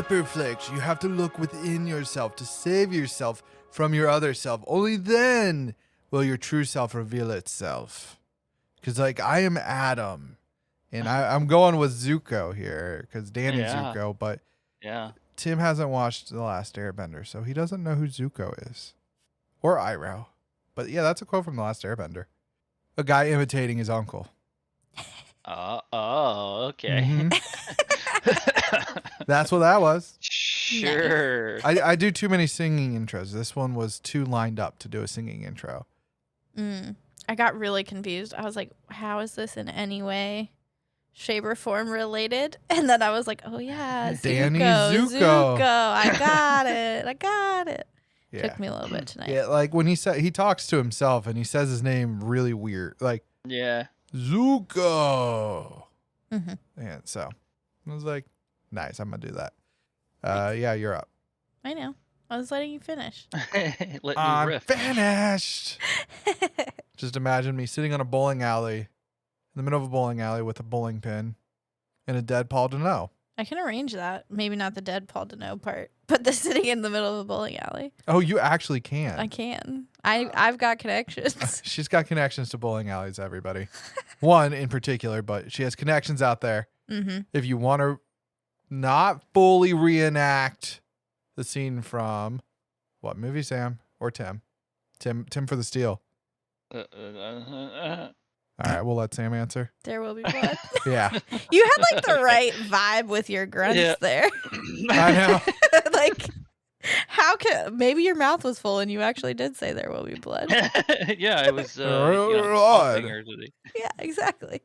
Flipperflix, you have to look within yourself to save yourself from your other self. Only then will your true self reveal itself. Because, like, I am Adam. And I'm going with Zuko here because Danny's Zuko. But Tim hasn't watched The Last Airbender, so he doesn't know who Zuko is. Or Iroh. But, yeah, that's a quote from The Last Airbender. A guy imitating his uncle. Okay. Mm-hmm. That's what that was. Sure. I do too many singing intros. This one was too lined up to do a singing intro. I got really confused. I was like, how is this in any way, shape, or form related? And then I was like, oh, yeah, Danny Zuko. I got it. Yeah. Took me a little bit tonight. Yeah, like when he talks to himself and he says his name really weird. Like, Zuko. Mm-hmm. And so I was like, nice, I'm going to do that. Yeah, you're up. I know. I was letting you finish. I'm riff. finished. Just imagine me sitting on a bowling alley, in the middle of a bowling alley with a bowling pin and a dead Paul Dano. I can arrange that. Maybe not the dead Paul Dano part, but the sitting in the middle of a bowling alley. Oh, you actually can. I can. I've got connections. She's got connections to bowling alleys, everybody. One in particular, but she has connections out there. Mm-hmm. If you want to not fully reenact the scene from what movie, Sam or Tim? Tim for the Steel. All right, we'll let Sam answer. There Will Be Blood. Yeah. You had like the right vibe with your grunts there. I know. Like, how could maybe your mouth was full and you actually did say There Will Be Blood? Yeah, it was. Blood. Yeah, exactly.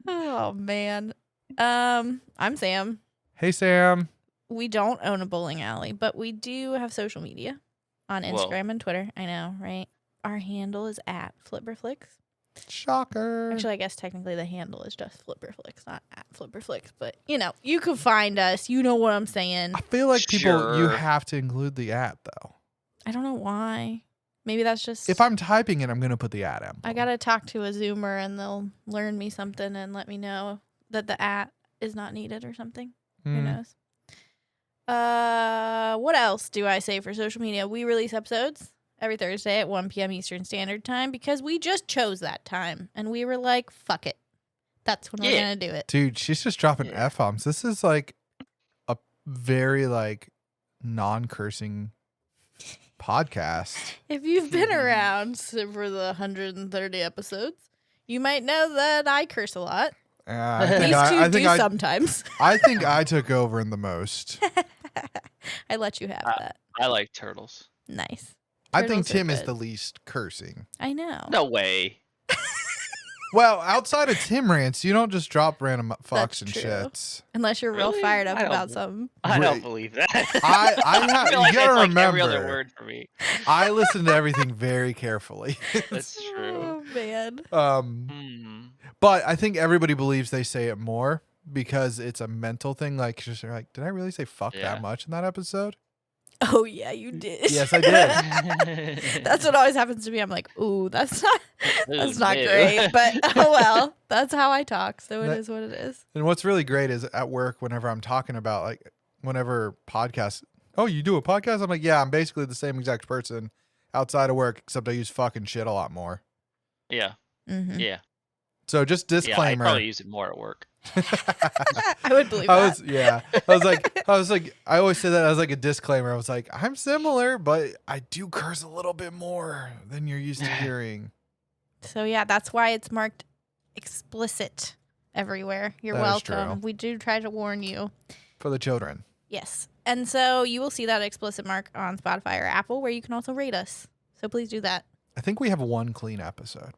Oh man. I'm Sam. Hey, Sam. We don't own a bowling alley, but we do have social media on Instagram and Twitter. I know, right? Our handle is @Flipperflix. Shocker. Actually, I guess technically the handle is just Flipperflix, not @Flipperflix. But, you can find us. You know what I'm saying. I feel like you have to include the @ though. I don't know why. Maybe that's just... If I'm typing it, I'm going to put the @ emblem. I got to talk to a Zoomer and they'll learn me something and let me know that the @ is not needed or something. Who knows? What else do I say for social media? We release episodes every Thursday at 1 p.m. Eastern Standard Time because we just chose that time. And we were like, fuck it. That's when we're going to do it. Dude, she's just dropping F-bombs. This is like a very like non-cursing podcast. If you've been around for the 130 episodes, you might know that I curse a lot. I think sometimes. I think I took over in the most. I let you have that. I like turtles. Nice. I think Turtles are Tim is good. the least cursing. I know. No way. Well, outside of Tim rants, you don't just drop random fucks That's and true. shits. Unless you're real Really? fired up I don't- about something. I don't believe that. I feel like you gotta it's like every other remember. word for me. I listen to everything very carefully. That's true. Oh, man. But I think everybody believes they say it more because it's a mental thing. Like, just like, did I really say fuck that much in that episode? Oh, yeah, you did. Yes, I did. That's what always happens to me. I'm like, ooh, that's not New. great. But, oh, well, that's how I talk. So it is what it is. And what's really great is at work, whenever I'm talking about, like, whenever podcasts, oh, you do a podcast? I'm like, yeah, I'm basically the same exact person outside of work, except I use fucking shit a lot more. Yeah. Mm-hmm. Yeah. So just disclaimer. Yeah, I probably use it more at work. I would believe that. I was like, I always say that as like a disclaimer. I was like, I'm similar, but I do curse a little bit more than you're used to hearing. So, yeah, that's why it's marked explicit everywhere. You're That is welcome. true. We do try to warn you. For the children. Yes. And so you will see that explicit mark on Spotify or Apple where you can also rate us. So please do that. I think we have one clean episode.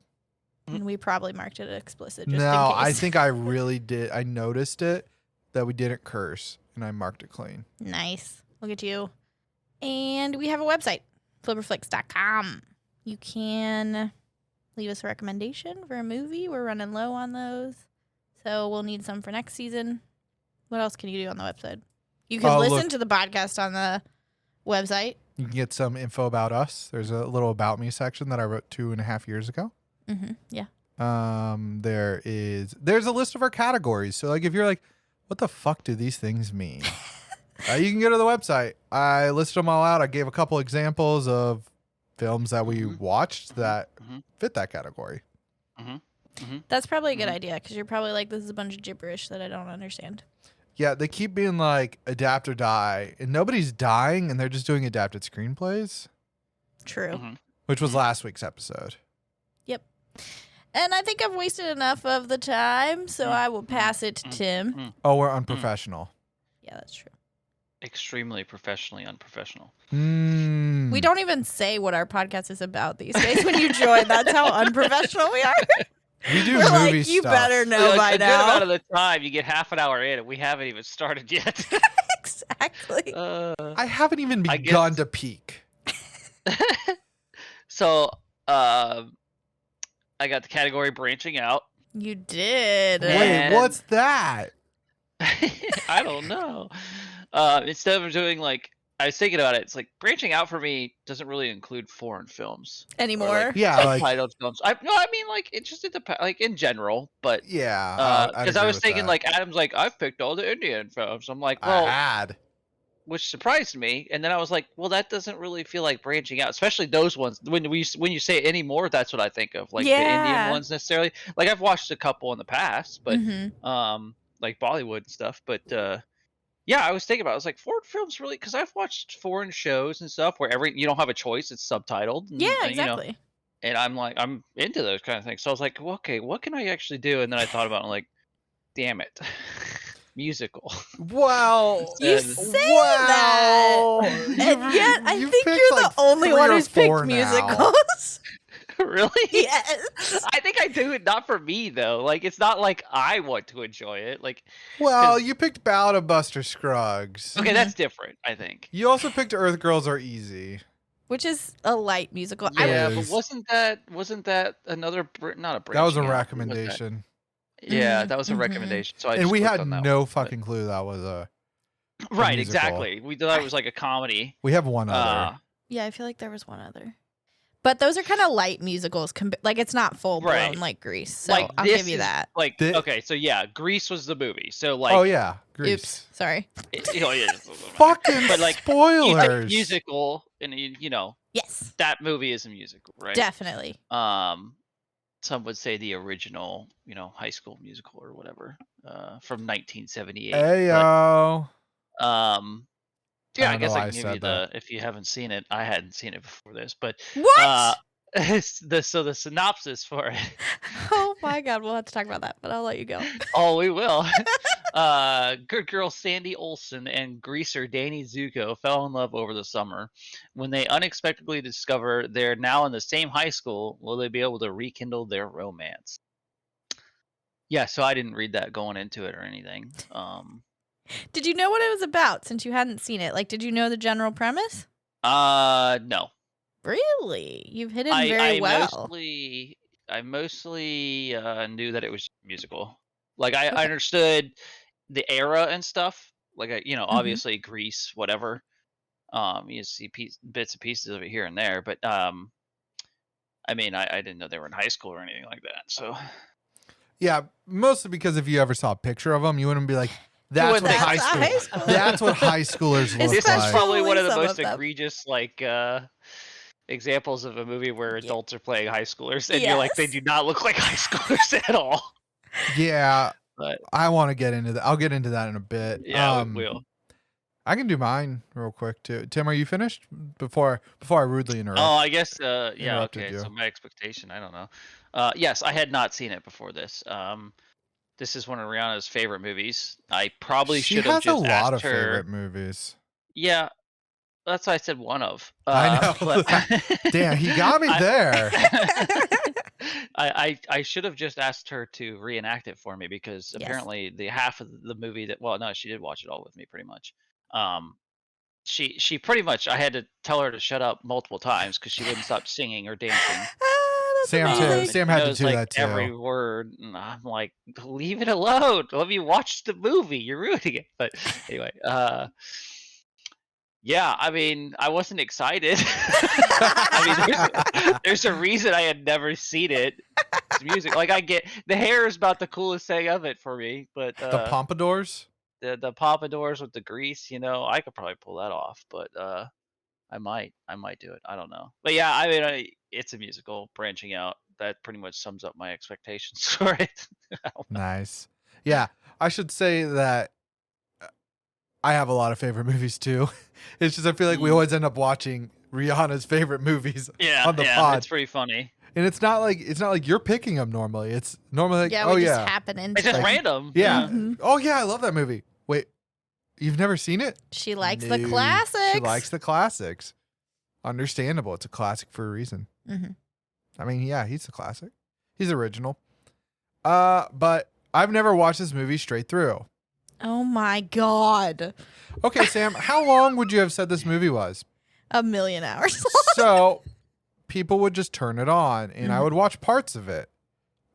And we probably marked it explicit just No, in case. I think I really did. I noticed it that we didn't curse and I marked it clean. Nice. Look at you. And we have a website, flipperflix.com. You can leave us a recommendation for a movie. We're running low on those. So we'll need some for next season. What else can you do on the website? You can listen to the podcast on the website. You can get some info about us. There's a little about me section that I wrote 2.5 years ago. Mm-hmm. Yeah. There's a list of our categories. So like if you're like, what the fuck do these things mean? You can go to the website. I listed them all out. I gave a couple examples of films that we watched that fit that category. That's probably a good idea because you're probably like, this is a bunch of gibberish that I don't understand. Yeah, they keep being like adapt or die, and nobody's dying, and they're just doing adapted screenplays. True. Which was last week's episode. Yep. And I think I've wasted enough of the time, so I will pass it to Tim. Oh, we're unprofessional. Yeah, that's true. Extremely professionally unprofessional. We don't even say what our podcast is about these days when you join. That's how unprofessional we are. We do We're movie like, you stuff. better know by a good now. amount of the time, you get half an hour in, and we haven't even started yet. Exactly. I haven't even begun to peak. So, I got the category branching out. You did. And- Wait, what's that? I don't know. Instead of doing like, I was thinking about it. It's like branching out for me doesn't really include foreign films Anymore. Yeah, like subtitled films. I mean, like it just depends, like in general. But yeah, because I was thinking, like Adam's like, I've picked all the Indian films. I'm like, I well, had. which surprised me. And then I was like, well, that doesn't really feel like branching out, especially those ones. When you say anymore, that's what I think of, like the Indian ones necessarily. Like I've watched a couple in the past, but like Bollywood and stuff. But yeah, I was thinking about it. I was like, foreign films really, because I've watched foreign shows and stuff where you don't have a choice, it's subtitled. And, Yeah, you know, exactly. and I'm like, I'm into those kind of things. So I was like, well, okay, what can I actually do? And then I thought about it, I'm like, damn it. Musical. Well, You say that, and yet I think you're the only one who's picked musicals. Really? Yes. I think I do it not for me though. Like it's not like I want to enjoy it. Like, well, you picked Ballad of Buster Scruggs. okay, that's different. I think. You also picked Earth Girls Are Easy, Which is a light musical. Yeah, It but is. wasn't that another not a that was a branching out, what was that? recommendation, Yeah, that was a recommendation. So I and just we clicked had on that no one, fucking clue that was a right, musical. exactly. We thought it was like a comedy. We have one other. Yeah, I feel like there was one other. But those are kind of light musicals. Like, it's not full blown Right. like Grease. So Like, I'll this give you is- that. Like, Thi- okay, so yeah, Grease was the movie. So like, Oh yeah, Grease. Oops. Sorry. yeah, Fucking But, like, spoilers. musical, and you know Yes. that movie is a musical, right? Definitely. Some would say the original, High School Musical or whatever, from 1978. Ayo. But, yeah, I don't guess know why I I can give you said that. if you haven't seen it. I hadn't seen it before this, but What? so the synopsis for it. Oh my God. We'll have to talk about that, but I'll let you go. Oh, we will. Good girl Sandy Olsen and greaser Danny Zuko fell in love over the summer. When they unexpectedly discover they're now in the same high school, will they be able to rekindle their romance? Yeah, so I didn't read that going into it or anything. Did you know what it was about since you hadn't seen it? Like, did you know the general premise? No. Really? You've hidden I very well. mostly knew that it was musical. Like I understood the era and stuff. Like obviously Grease, whatever. You see bits and pieces of it here and there, but I mean, I didn't know they were in high school or anything like that. So Yeah, mostly because if you ever saw a picture of them, you wouldn't be like, "That's what wouldn't high think- school. High school. That's what high schoolers look this like." is probably one of the Some most of them. egregious examples of a movie where adults are playing high schoolers, and you're like, they Yes. do not look like high schoolers at all. Yeah, But I want to get into that. I'll get into that in a bit. yeah, we will. I can do mine real quick too. Tim, are you finished? Before I rudely interrupt. Oh, I guess yeah, interrupted okay. you. So my expectation, I don't know. Yes, I had not seen it before this. This is one of Rihanna's favorite movies. I probably she should have has a just lot asked of her. favorite movies. Yeah, that's why I said one of. I know. But Damn, he got me there. I should have just asked her to reenact it for me because Yes. apparently the half of the movie no, she did watch it all with me pretty much. She pretty much, I had to tell her to shut up multiple times because she wouldn't stop singing or dancing. That's Sam too. amazing. Sam had to knows, do like, that too. every word, and I'm like, leave it alone. Let me watch the movie. You're ruining it. But anyway, yeah, I mean, I wasn't excited. I mean, there's a reason I had never seen it. It's music. Like I get the hair is about the coolest thing of it for me, but The pompadours. the pompadours with the grease. I could probably pull that off, but I might do it. I don't know, but yeah, I mean, it's a musical branching out. That pretty much sums up my expectations for it. Nice. Yeah, I should say that I have a lot of favorite movies too. It's just I feel like we always end up watching Rihanna's favorite movies on the pod. It's pretty funny. And it's not like you're picking them normally. It's normally like, we just happen into it's just random. Yeah. Mm-hmm. Oh yeah, I love that movie. Wait, you've never seen it? She likes the classics. She likes the classics. Understandable. It's a classic for a reason. Mm-hmm. I mean, yeah, he's a classic. He's original. But I've never watched this movie straight through. Oh my God. Okay, Sam, how long would you have said this movie was? 1,000,000 hours. So people would just turn it on and I would watch parts of it.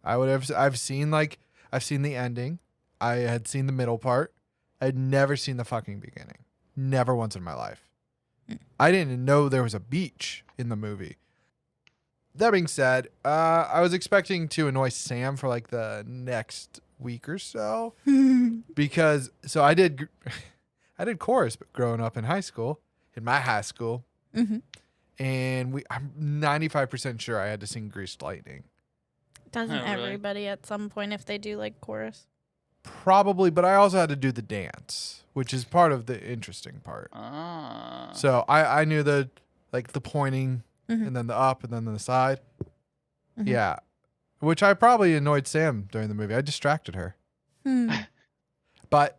I've seen the ending. I had seen the middle part. I'd never seen the fucking beginning. Never once in my life. I didn't even know there was a beach in the movie. That being said, I was expecting to annoy Sam for like the next week or so because I did chorus growing up in high school, in my high school, and I'm 95% sure I had to sing "Greased Lightning." Doesn't everybody at some point if they do like chorus? Probably, but I also had to do the dance, which is part of the interesting part. So I knew the pointing and then the up and then the side. Yeah. Which I probably annoyed Sam during the movie. I distracted her. But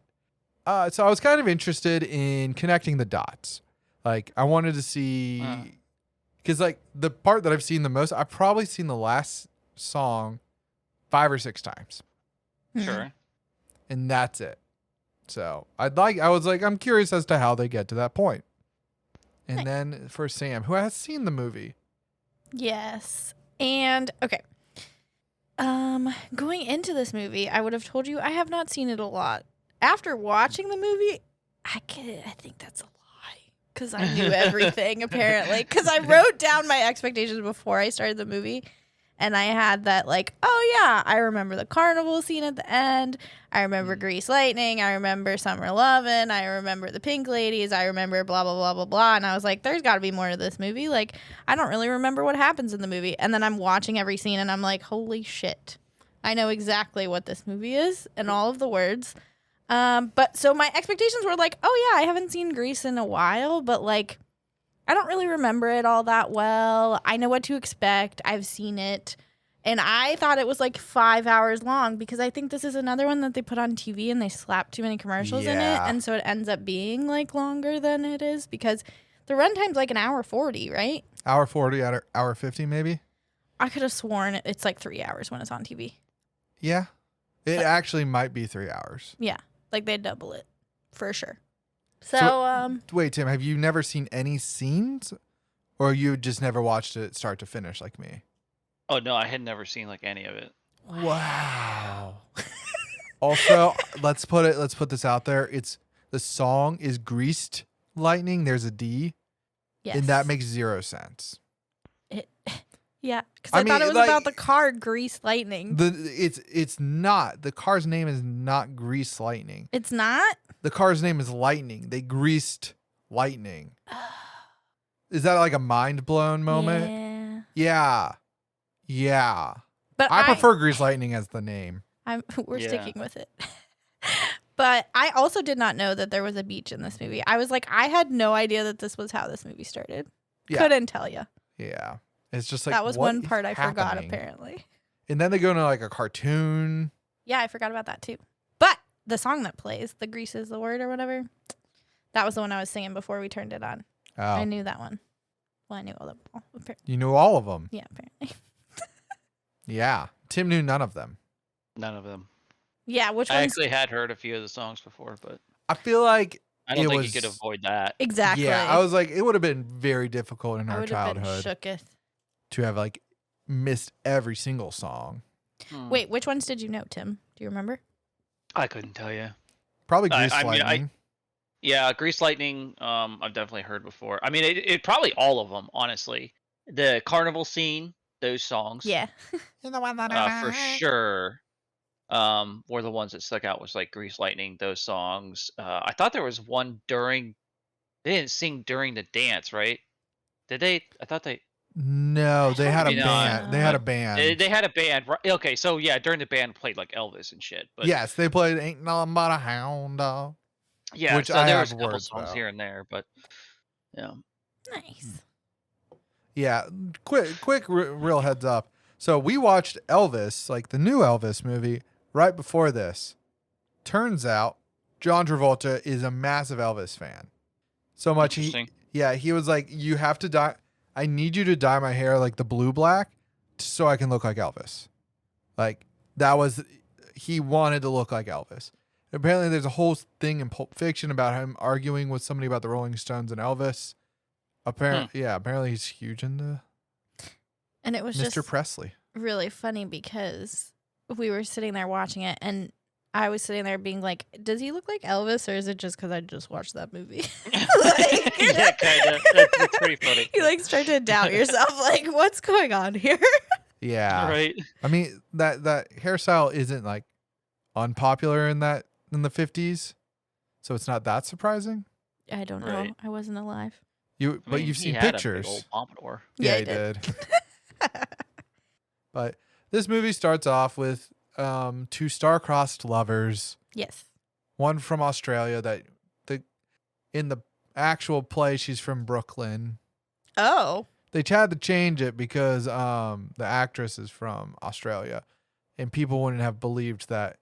so I was kind of interested in connecting the dots. Like I wanted to see, because like the part that I've seen the most, I've probably seen the last song 5 or 6 times. Sure. And that's it. So I was like, I'm curious as to how they get to that point. And then for Sam, who has seen the movie. Yes. And okay. Going into this movie, I would have told you I have not seen it a lot. After watching the movie, I think that's a lie because I knew everything apparently. Because I wrote down my expectations before I started the movie, and I had that like, oh yeah, I remember the carnival scene at the end. I remember Grease Lightning. I remember Summer Lovin'. I remember the Pink Ladies. I remember blah blah blah blah blah. And I was like, there's got to be more to this movie. Like, I don't really remember what happens in the movie. And then I'm watching every scene, and I'm like, holy shit, I know exactly what this movie is and all of the words. But so my expectations were like, oh yeah, I haven't seen Grease in a while, but like, I don't really remember it all that well. I know what to expect. I've seen it. And I thought it was like 5 hours long because I think this is another one that they put on TV and they slap too many commercials in it. And so it ends up being like longer than it is because the runtime's like an hour 40, right? Hour 40, hour 50 maybe? I could have sworn it's like 3 hours when it's on TV. Yeah. It actually might be 3 hours. Yeah. Like they double it for sure. So wait, Tim, have you never seen any scenes or you just never watched it start to finish like me? Oh no, I had never seen like any of it. Wow. Also, let's put this out there. The song is Greased Lightning. There's a D. Yes. And that makes 0 sense. Yeah, because I thought it was about the car Grease Lightning. It's not. The car's name is not Grease Lightning. It's not? The car's name is Lightning. They greased Lightning. Is that like a mind blown moment? Yeah. But I prefer Grease Lightning as the name. We're sticking with it. But I also did not know that there was a beach in this movie. I was like, I had no idea that this was how this movie started. Yeah. Couldn't tell you. Yeah. It's just like, that was one part I forgot, apparently. And then they go into like a cartoon. Yeah, I forgot about that too. But the song that plays, the Grease is the Word or whatever, that was the one I was singing before we turned it on. Oh. I knew that one. Well, I knew all of them. Apparently. You knew all of them? Yeah, apparently. Yeah. Tim knew none of them. None of them. Yeah, which I actually had heard a few of the songs before, but I feel like I don't think you could avoid that. Exactly. Yeah, I was like, it would have been very difficult in our childhood. I would have been shooketh. To have like missed every single song. Wait, which ones did you know, Tim? Do you remember? I couldn't tell you. Probably Grease Lightning. Yeah, Grease Lightning. I've definitely heard before. I mean, it probably all of them, honestly. The carnival scene, those songs. Yeah. For sure. were the ones that stuck out. Was like Grease Lightning, those songs. I thought there was one during. They didn't sing during the dance, right? Did they? I thought they. No, they had a Maybe not. band. They had a band. They had a band. Right? Okay, so yeah, during the band played like Elvis and shit. But Yes, they played "Ain't Nothing But a Hound Dog," yeah, which so I there have was a couple words songs about. here and there, but yeah. Nice. Yeah, quick, real heads up. So we watched Elvis, like the new Elvis movie, right before this. Turns out, John Travolta is a massive Elvis fan. So much he was like, "You have to dye. I need you to dye my hair like the blue black, so I can look like Elvis." Like that was, he wanted to look like Elvis. Apparently, there's a whole thing in Pulp Fiction about him arguing with somebody about the Rolling Stones and Elvis. Apparently he's huge into And it was Mr. just Presley. really funny because we were sitting there watching it, and I was sitting there being like, does he look like Elvis, or is it just because I just watched that movie? Like, yeah, kind of. That's pretty funny. You like start to doubt yourself, like, what's going on here? Yeah. Right. I mean, that hairstyle isn't like unpopular in the 50s, so it's not that surprising. I don't know. Right. I wasn't alive. But you've he seen had pictures. A big old pompadour. Yeah, he he did. But this movie starts off with two star-crossed lovers. Yes. One from Australia in the actual play she's from Brooklyn. Oh. They had to change it because the actress is from Australia, and people wouldn't have believed that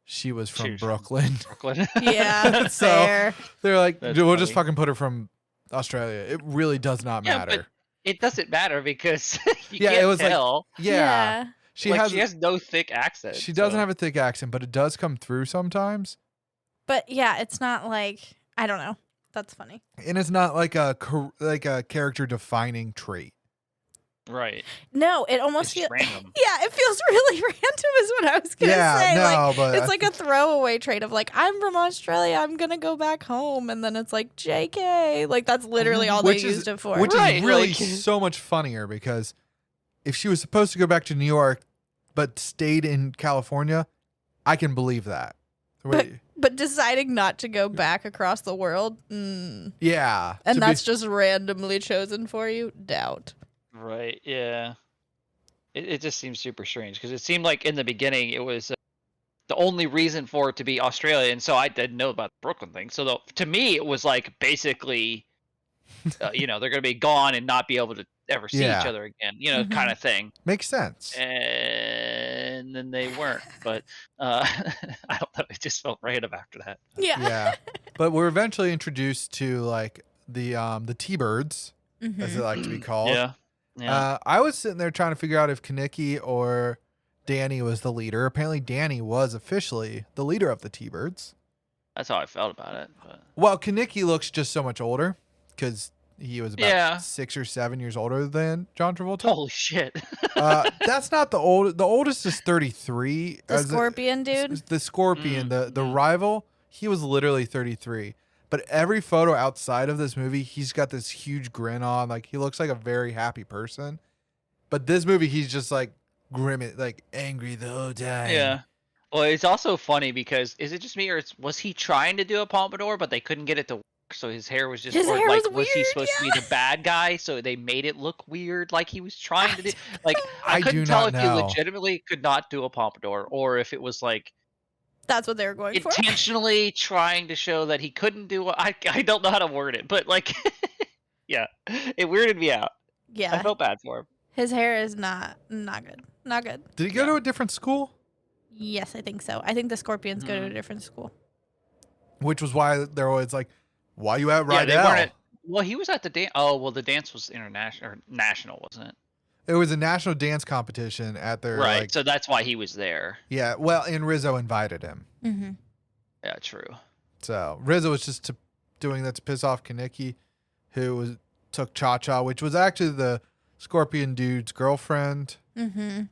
she was from Brooklyn. Brooklyn. Yeah, So fair. they're like, That's we'll just funny. fucking put her from Australia. It really does not matter. But it doesn't matter because you Yeah, can't it was like- tell. Yeah. She has no thick accent. She doesn't so. have a thick accent, but it does come through sometimes. But yeah, it's not like, I don't know. That's funny. And it's not like a character defining trait. Right. No, it almost It's feels. random. Yeah, it feels really random, is what I was gonna say. No, like, but it's like a throwaway trait of like, I'm from Australia, I'm gonna go back home, and then it's like JK. Like that's literally all they used it for. Which Right, is really like- so much funnier because if she was supposed to go back to New York but stayed in California, I can believe that. But deciding not to go back across the world, Yeah. and that's just randomly chosen for you, doubt. Right. Yeah. It just seems super strange because it seemed like in the beginning it was the only reason for it to be Australia, and so I didn't know about the Brooklyn thing. So to me, it was like basically, they're going to be gone and not be able to ever see each other again, kind of thing. Makes sense. And then they weren't, but I don't know. It just felt random after that. Yeah. Yeah. But we're eventually introduced to like the T-Birds, as they like to be called. Yeah. Yeah. I was sitting there trying to figure out if Kaneki or Danny was the leader. Apparently, Danny was officially the leader of the T-Birds. That's how I felt about it. But... Well, Kaneki looks just so much older because he was about 6 or 7 years older than John Travolta. Holy shit. That's not the old. The oldest is 33. The Scorpion dude? The Scorpion, the rival, he was literally 33. But every photo outside of this movie, he's got this huge grin on. Like, he looks like a very happy person. But this movie, he's just like grim, like angry the whole time. Yeah. Well, it's also funny because is it just me or was he trying to do a pompadour, but they couldn't get it to work? So his hair was just His hair was was he weird, supposed to be the bad guy? So they made it look weird, like he was trying to do. Like I couldn't do tell not if he know. legitimately could not do a pompadour or if it was like That's what they were going for. intentionally trying to show that he couldn't do. I don't know how to word it, but like, yeah, it weirded me out. Yeah. I felt bad for him. His hair is not good. Not good. Did he go to a different school? Yes, I think so. I think the Scorpions go to a different school. Which was why they're always like, why you at Yeah, Rydell? they weren't. Well, he was at the dance. Oh, well, the dance was international or national, wasn't it? It was a national dance competition at their Right. like, So that's why he was there. yeah. Well, and Rizzo invited him. Mm-hmm. Yeah, true. So Rizzo was just doing that to piss off Kaneki, who took Cha Cha, which was actually the Scorpion dude's girlfriend. Mm-hmm.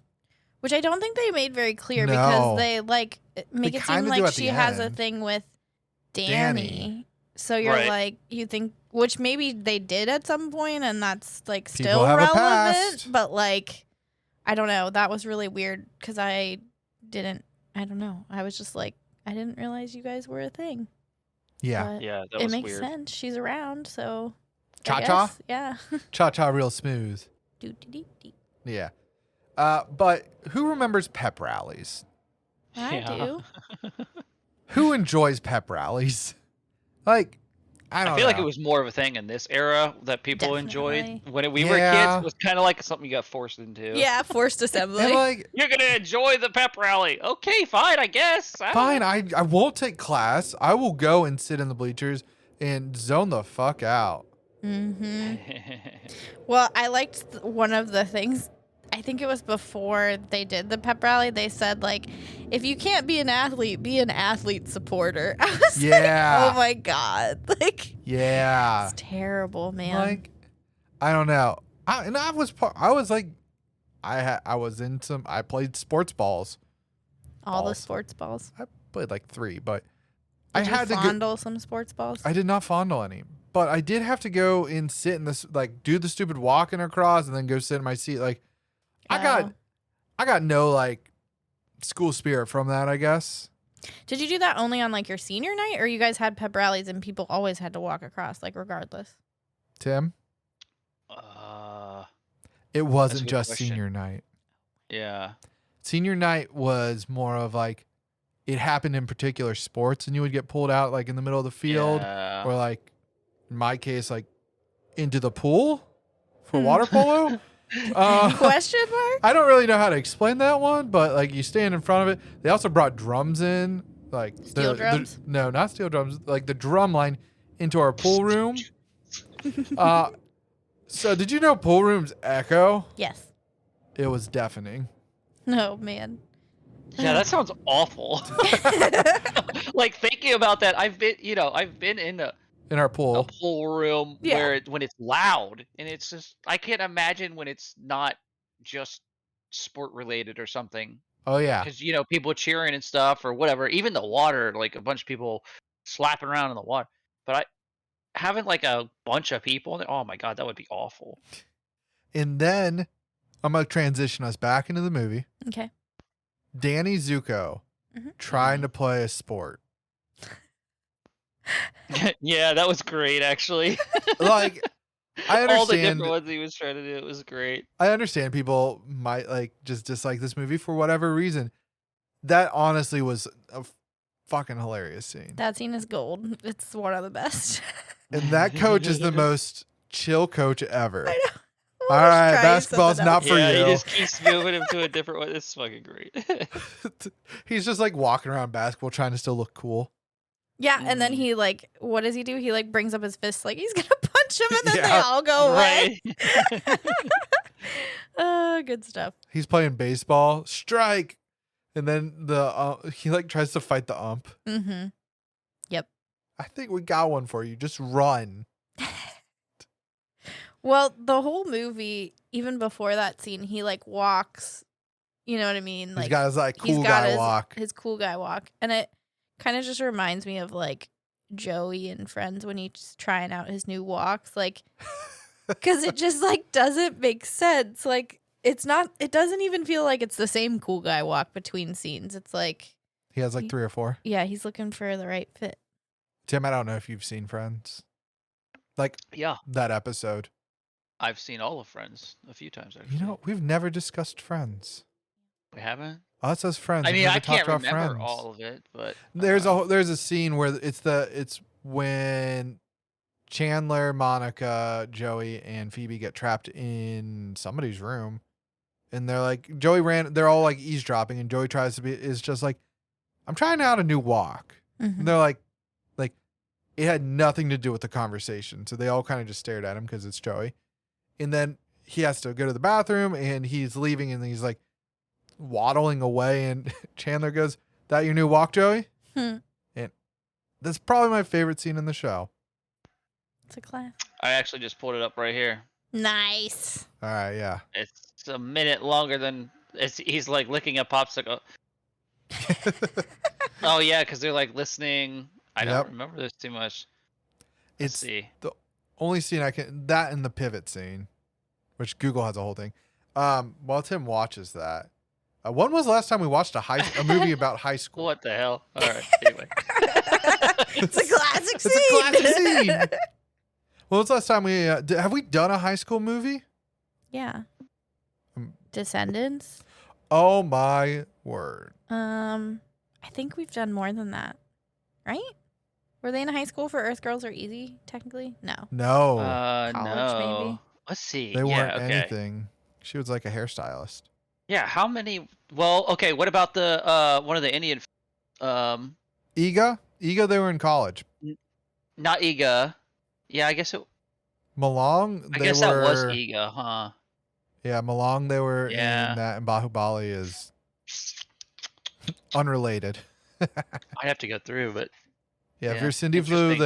Which I don't think they made very clear No. because they like make it seem kinda do like at the she has a end. thing with Danny. Danny. So you're Right. like, you think, which maybe they did at some point, and that's like People still have a relevant. past. But like, I don't know. That was really weird because I didn't I don't know. I was just like, I didn't realize you guys were a thing. Yeah. But Yeah, that it was makes weird. sense. She's around, so. Cha-cha? Yeah. Cha-cha real smooth. Doo-dee-dee-dee. Yeah. But who remembers pep rallies? I do. Who enjoys pep rallies? Like, I don't I feel like it know. was more of a thing in this era that people Definitely. enjoyed. When we were kids, it was kind of like something you got forced into. Yeah, forced assembly. And like, You're going to enjoy the pep rally. Okay, fine, I guess. I don't fine, know. I won't take class. I will go and sit in the bleachers and zone the fuck out. Mm-hmm. Well, I liked one of the things. I think it was before they did the pep rally. They said, like, if you can't be an athlete, be an athlete supporter. I was Yeah. like, oh my God. Like, Yeah. it's terrible, man. Like, I don't know. I played sports balls. All the balls. sports balls. I played like 3, but Did I you had to go. fondle some sports balls? I did not fondle any, but I did have to go and sit in this, like, do the stupid walking across and then go sit in my seat. Like, Oh. I got no like school spirit from that, I guess. Did you do that only on like your senior night, or you guys had pep rallies and people always had to walk across, like regardless? Tim, Uh, it That's a wasn't good just question. senior night. yeah. Senior night was more of like, it happened in particular sports, and you would get pulled out like in the middle of the field, Yeah. or like in my case, like into the pool for water polo. Question mark? I don't really know how to explain that one, but like you stand in front of it. They also brought drums in, like Steel drums? no, not steel drums, like the drum line into our pool room. So did you know pool rooms echo? Yes. It was deafening. No, man. Yeah, that sounds awful. Like thinking about that, I've been in In our a pool. pool room Yeah. where when it's loud, and it's just I can't imagine when it's not just sport related or something, Oh yeah. because people cheering and stuff or whatever. Even the water, like a bunch of people slapping around in the water. But having like a bunch of people in there, oh my god, that would be awful. And then I'm gonna transition us back into the movie. Okay. Danny Zuko trying to play a sport. Yeah, that was great actually. Like, I understand All the different ones he was trying to do, it was great. I understand people might like just dislike this movie for whatever reason. That honestly was a fucking hilarious scene. That scene is gold. It's one of the best. And that coach is the most chill coach ever. I know. All We'll just right, try basketball's something not else. for Yeah, you. he just keeps moving him to a different one. It's fucking great. He's just like walking around basketball trying to still look cool. Yeah, and then he like, what does he do? He like brings up his fist like he's gonna punch him, and then they Yeah. all go away. Right. Good stuff. He's playing baseball, strike, and then he like tries to fight the ump. Mm-hmm. Yep. I think we got one for you. Just run. Well, the whole movie, even before that scene, he like walks. You know what I mean? Like He's got his like he's cool got guy his, walk. His cool guy walk, and it kind of just reminds me of like Joey and Friends when he's trying out his new walks, like because it just like doesn't make sense. Like it's not. It doesn't even feel like it's the same cool guy walk between scenes. It's like He has like 3 or 4. yeah, he's looking for the right fit. Tim, I don't know if you've seen Friends. Like Yeah, that episode. I've seen all of Friends a few times actually. You know, we've never discussed Friends. We haven't. Us as friends. I we've mean, never I talked can't about remember Friends. all of it, but There's a scene where it's when Chandler, Monica, Joey, and Phoebe get trapped in somebody's room, and they're like they're all like eavesdropping, and Joey is just like, I'm trying out a new walk. Mhm. And they're like it had nothing to do with the conversation, so they all kind of just stared at him because it's Joey, and then he has to go to the bathroom, and he's leaving, and he's like waddling away, and Chandler goes, "That your new walk, Joey?" Hmm. And that's probably my favorite scene in the show. It's a class. I actually just pulled it up right here. Nice. All right, yeah. It's a minute longer than he's like licking a popsicle. Oh yeah, because they're like listening. I don't Yep. remember this too much. Let's It's see. the only scene I can, that and the pivot scene, which Google has a whole thing. While Tim watches that, When was the last time we watched a movie about high school? What the hell? All right. Anyway. It's a classic scene. It's a classic scene. When was the last time we have we done a high school movie? Yeah. Descendants. Oh my word. I think we've done more than that. Right? Were they in high school for Earth Girls Are Easy, technically? No. No. College, maybe? Let's see. They weren't okay. anything. She was like a hairstylist. Yeah, how many? Well, okay, what about the one of the Indian Iga, they were in college. not Iga. Yeah, I guess Malong, that was Iga, huh? Yeah, Malong, they were in Yeah. that, and Bahubali is unrelated. I'd have to go through, but Yeah, if Yeah, you're Cindy Flu, interesting.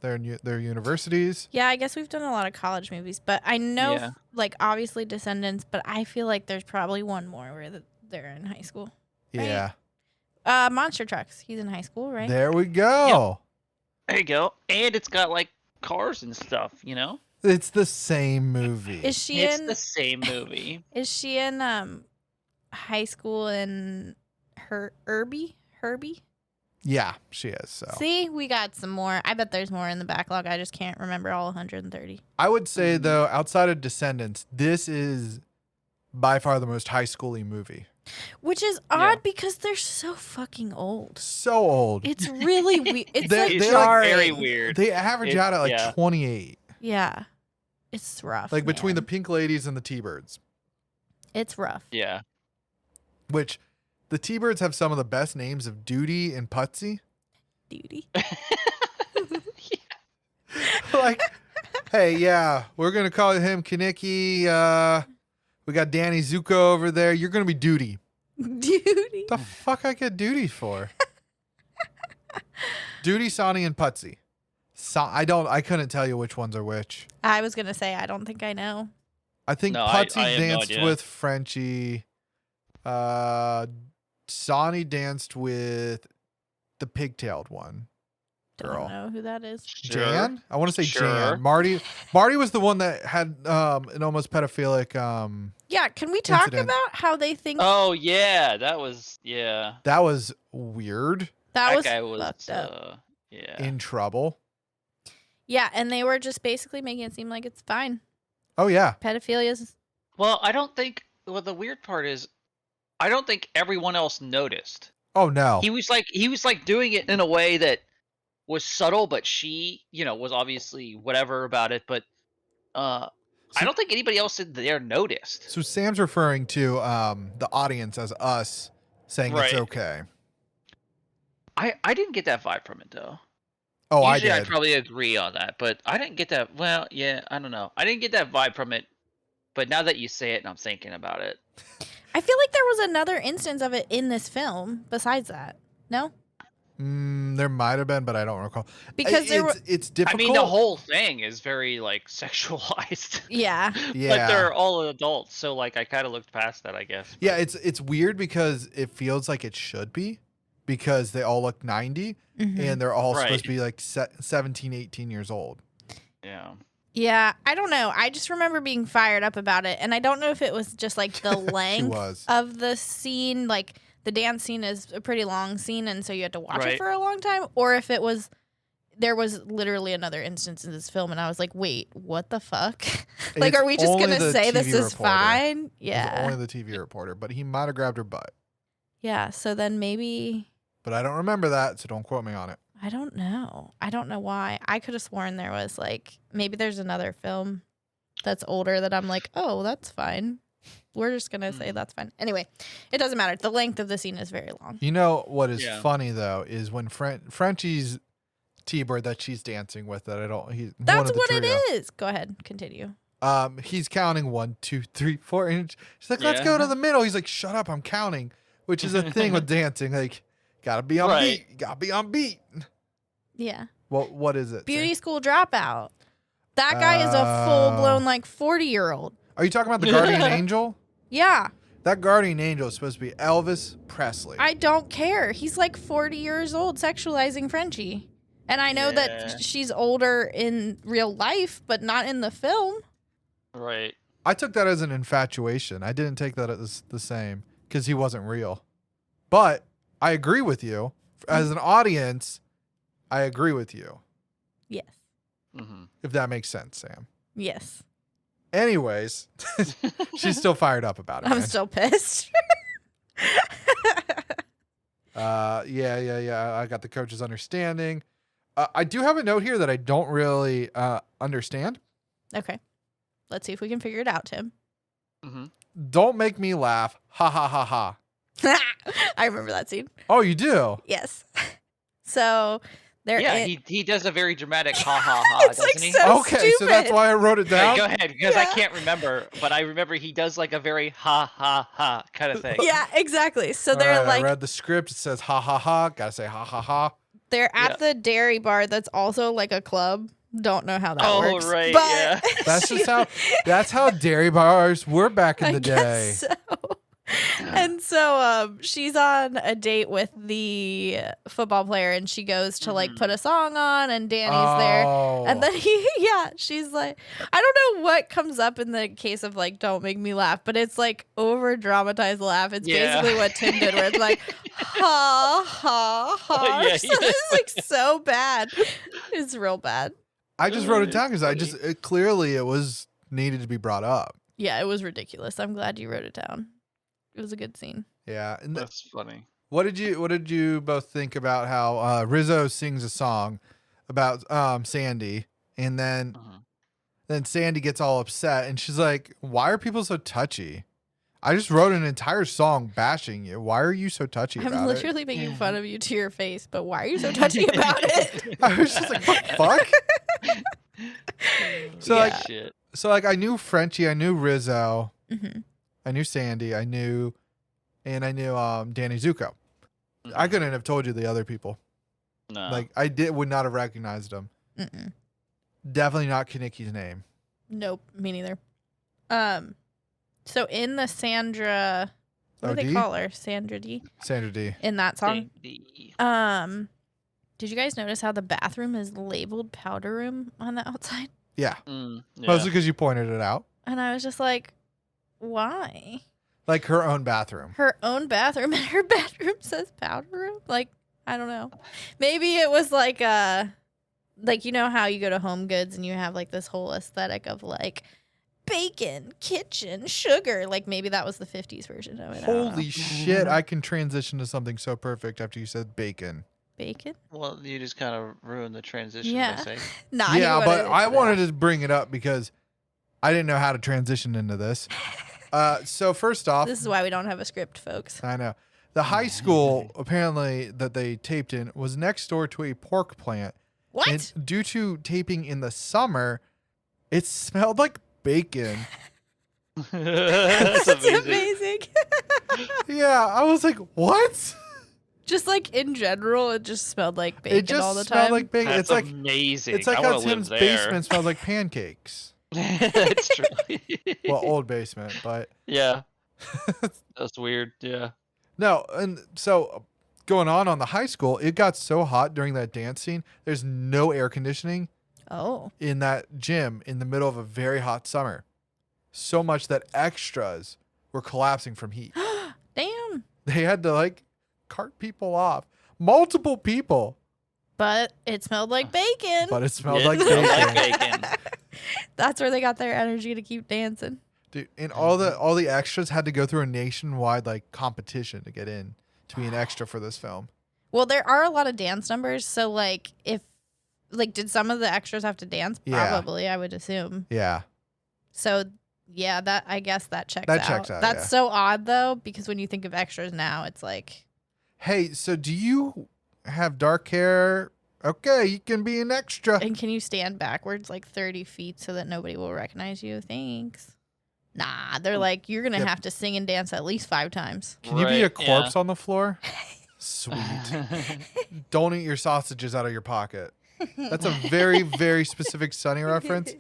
they're in their universities. Yeah, I guess we've done a lot of college movies, but I know, Yeah. like, obviously Descendants, but I feel like there's probably one more where they're in high school. Right. Yeah. Monster Trucks. He's in high school, right? There we go. there you go. And it's got like cars and stuff, you know? It's the same movie. Is she It's in? the same movie. Is she in high school in Herbie? Yeah, she is. So See, we got some more. I bet there's more in the backlog. I just can't remember all 130. I would say though, outside of Descendants, this is by far the most high schooly movie. Which is odd because they're so fucking old. So old. It's really weird. It's They- like It's they jarring. very weird. They average out at like yeah. 28. Yeah. It's rough. Like between the man. Pink Ladies and the T-Birds. It's rough. Yeah. Which the T-Birds have some of the best names of Duty and Putsy. Duty. Like, hey, yeah, we're gonna call him Kaneki. We got Danny Zuko over there. You're gonna be Duty. Duty. The fuck I get Duty for? Duty, Sonny, and Putsy. I couldn't tell you which ones are which. I was going to say, I don't think I know. I think No, I Putsy have no danced idea. with Frenchie. Sonny danced with the pigtailed one. Girl. Don't know who that is. Sure. Jan? I want to say Sure. Jan. Marty was the one that had an almost pedophilic Yeah, can we talk Incident. about how they think Oh yeah, that was that was weird. that was guy was fucked up? yeah. In trouble. Yeah, and they were just basically making it seem like it's fine. Oh yeah. Pedophilia Well, I don't think. Well, the weird part is, I don't think everyone else noticed. Oh no. He was like doing it in a way that was subtle, but she, was obviously whatever about it. But I don't think anybody else in there noticed. So Sam's referring to the audience as us saying it's Right. okay. I didn't get that vibe from it though. Oh, Usually I I'd did. probably agree on that, but I didn't get that. Well, yeah, I don't know. I didn't get that vibe from it. But now that you say it and I'm thinking about it, I feel like there was another instance of it in this film besides that. No? There might have been, but I don't recall. Because there were it's difficult. I mean, the whole thing is very like sexualized. Yeah. Yeah. But they're all adults, so like I kind of looked past that, I guess. Yeah, it's weird because it feels like it should be because they all look 90 Mhm. and they're all Right. supposed to be like 17, 18 years old. Yeah. Yeah, I don't know. I just remember being fired up about it, and I don't know if it was just like the She length was. of the scene, like the dance scene is a pretty long scene, and so you had to watch it Right. for a long time, or if it was there was literally another instance in this film, and I was like, wait, what the fuck? Like, It's are we just only gonna the say this TV is reporter. fine? It was Yeah, only the TV reporter, but he might have grabbed her butt. yeah. So then maybe But I don't remember that, so don't quote me on it. I don't know. I don't know why. I could have sworn there was like maybe there's another film that's older that I'm like, oh, that's fine. We're just gonna say that's fine. Anyway, it doesn't matter. The length of the scene is very long. You know what is Yeah. funny though is when Frenchie's T-Bird that she's dancing with that I don't. He's one That's of the what it trio. is. Go ahead, continue. He's counting 1, 2, 3, 4, and she's like, "Let's Yeah. go to the middle." He's like, "Shut up, I'm counting," which is a thing with dancing. Like, gotta be on Right. beat. You gotta be on beat. Yeah. What is it? Beauty Sam? school dropout. That guy is a full blown like 40-year-old. Are you talking about the guardian angel? Yeah. That guardian angel is supposed to be Elvis Presley. I don't care. He's like 40 years old sexualizing Frenchie. And I know Yeah. that she's older in real life, but not in the film. Right. I took that as an infatuation. I didn't take that as the same because he wasn't real. But I agree with you. As an audience, I agree with you. Yes. Mm-hmm. If that makes sense, Sam. Yes. Anyways, she's still fired up about it. I'm man. still pissed. Yeah. I got the coach's understanding. I do have a note here that I don't really understand. Okay. Let's see if we can figure it out, Tim. Mm-hmm. Don't make me laugh. Ha ha ha ha. I remember that scene. Oh, you do? Yes. So they're he does a very dramatic ha ha ha, It's doesn't like he? so Okay, so stupid. that's why I wrote it down. Go ahead, because I Yeah. can't remember, but I remember he does like a very ha ha ha kind of thing. Yeah, exactly. So All they're right, like I read the script. It says ha ha ha. Gotta say ha ha ha. they're at the dairy bar that's also like a club. Don't know how that Oh, works. right, but yeah. That's how dairy bars were back in I the guess day. so. And so she's on a date with the football player and she goes to like put a song on and Danny's there. Oh. And then she's like, I don't know what comes up in the case of like, don't make me laugh, but it's like over dramatized laugh. It's Yeah. basically what Tim did, where it's like, ha, ha, ha. Yeah, So yeah. it's like so bad. It's real bad. I just wrote it down because clearly it was needed to be brought up. Yeah, it was ridiculous. I'm glad you wrote it down. It was a good scene. Yeah. And That's funny. what did you both think about how Rizzo sings a song about Sandy, and then Sandy gets all upset and she's like, "Why are people so touchy? I just wrote an entire song bashing you. Why are you so touchy about I'm it?" literally making fun of you to your face, but why are you so touchy about it? I was just like, "What the fuck?" So Yeah. Shit. I knew Frenchie, I knew Rizzo, hmm I knew Sandy, I knew Danny Zuko. I couldn't have told you the other people. No. Like would not have recognized them. Mm-mm. Definitely not Kaniki's name. Nope, me neither. So in the Sandra, what do they OD? call her? Sandra D. Sandra D. In that song. Sandy. Did you guys notice how the bathroom is labeled powder room on the outside? Yeah. Yeah. Mostly because you pointed it out. And I was just like, why? Like her own bathroom. Her own bathroom and her bedroom says powder room? Like, I don't know. Maybe it was like you know how you go to Home Goods and you have like this whole aesthetic of like bacon, kitchen, sugar. Like maybe that was the 50s version of it. I don't know. Holy shit, I can transition to something so perfect after you said bacon. Bacon? Well, you just kind of ruined the transition Yeah. by saying. Nah, Yeah, he but I that. wanted to bring it up because I didn't know how to transition into this. So first off, This is why we don't have a script, folks. I know. The high school apparently that they taped in was next door to a pork plant. What? And due to taping in the summer, it smelled like bacon. That's That's amazing. amazing. Yeah, I was like, what? Just like in general, it just smelled like bacon It just all the smelled time. like bacon. That's It's like amazing. it's like I how want to live Tim's there. basement smells like pancakes. That's true. Well, old basement, but Yeah. That's weird. Yeah. no. And so going on the high school, it got so hot during that dance scene. There's no air conditioning Oh. in that gym in the middle of a very hot summer. So much that extras were collapsing from heat. Damn. They had to like cart people off. Multiple people. But it smelled like bacon. But it smelled Yeah, like it smelled bacon. like bacon. That's where they got their energy to keep dancing. Dude, and all the extras had to go through a nationwide like competition to get in to be an extra for this film. Well, there are a lot of dance numbers, so like if like did some of the extras have to dance? Yeah. Probably, I would assume. Yeah. So yeah, that I guess that checks That out. checks out, That's yeah. so odd though, because when you think of extras now, it's like Hey, so do you have dark hair? Okay, you can be an extra. and can you stand backwards like 30 feet so that nobody will recognize you? Thanks. Nah, they're like, you're gonna Yep. have to sing and dance at least 5 times. Can you be a Right, yeah. corpse on the floor? Sweet. Don't eat your sausages out of your pocket. That's a very, very specific Sunny reference.